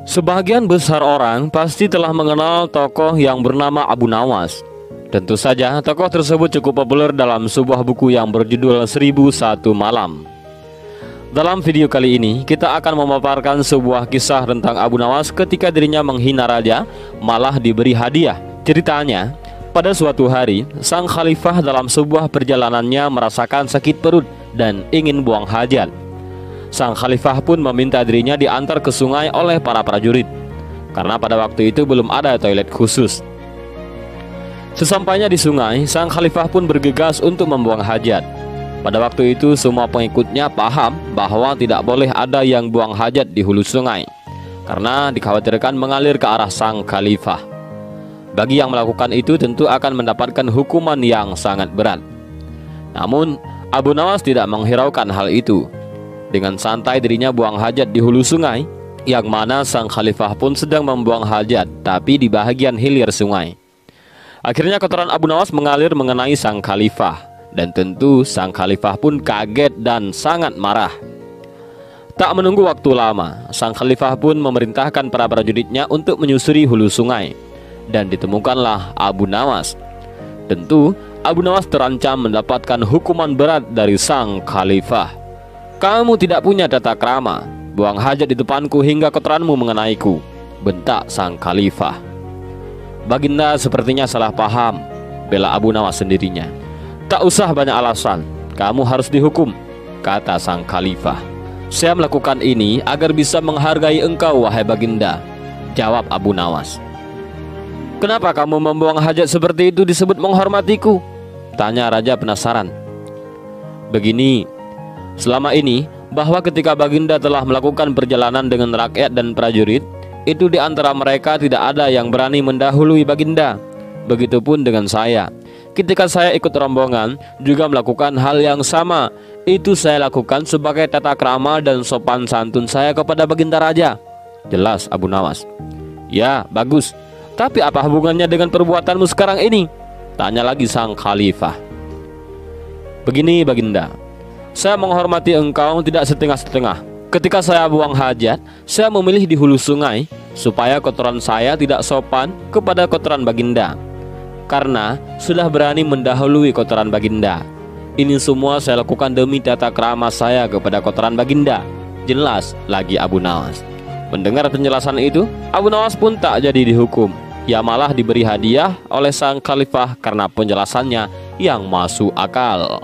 Sebagian besar orang pasti telah mengenal tokoh yang bernama Abu Nawas. Tentu saja tokoh tersebut cukup populer dalam sebuah buku yang berjudul 1001 Malam. Dalam video kali ini kita akan memaparkan sebuah kisah tentang Abu Nawas ketika dirinya menghina raja malah diberi hadiah. Ceritanya, pada suatu hari sang khalifah dalam sebuah perjalanannya merasakan sakit perut dan ingin buang hajat. Sang khalifah pun meminta dirinya diantar ke sungai oleh para prajurit, karena pada waktu itu belum ada toilet khusus. Sesampainya di sungai, sang khalifah pun bergegas untuk membuang hajat. Pada waktu itu semua pengikutnya paham bahwa tidak boleh ada yang buang hajat di hulu sungai, karena dikhawatirkan mengalir ke arah sang khalifah. Bagi yang melakukan itu tentu akan mendapatkan hukuman yang sangat berat. Namun Abu Nawas tidak menghiraukan hal itu. Dengan santai dirinya buang hajat di hulu sungai, yang mana sang khalifah pun sedang membuang hajat tapi di bahagian hilir sungai. Akhirnya kotoran Abu Nawas mengalir mengenai sang khalifah, dan tentu sang khalifah pun kaget dan sangat marah. Tak menunggu waktu lama, sang khalifah pun memerintahkan para prajuritnya untuk menyusuri hulu sungai, dan ditemukanlah Abu Nawas. Tentu Abu Nawas terancam mendapatkan hukuman berat dari sang khalifah. "Kamu tidak punya tata krama, buang hajat di depanku hingga kotoranmu mengenaiku," bentak sang khalifah. "Baginda sepertinya salah paham," bela Abu Nawas sendirinya. "Tak usah banyak alasan, kamu harus dihukum," kata sang khalifah. "Saya melakukan ini agar bisa menghargai engkau, wahai baginda," jawab Abu Nawas. "Kenapa kamu membuang hajat seperti itu disebut menghormatiku?" tanya raja penasaran. "Begini, selama ini, bahwa ketika baginda telah melakukan perjalanan dengan rakyat dan prajurit, itu di antara mereka tidak ada yang berani mendahului baginda. Begitupun dengan saya. Ketika saya ikut rombongan, juga melakukan hal yang sama. Itu saya lakukan sebagai tata krama dan sopan santun saya kepada baginda raja," jelas Abu Nawas. "Ya, bagus. Tapi apa hubungannya dengan perbuatanmu sekarang ini?" tanya lagi sang khalifah. "Begini baginda, saya menghormati engkau tidak setengah-setengah. Ketika saya buang hajat, saya memilih di hulu sungai supaya kotoran saya tidak sopan kepada kotoran baginda, karena sudah berani mendahului kotoran baginda. Ini semua saya lakukan demi tata krama saya kepada kotoran baginda," jelas lagi Abu Nawas. Mendengar penjelasan itu, Abu Nawas pun tak jadi dihukum. Ia malah diberi hadiah oleh sang khalifah karena penjelasannya yang masuk akal.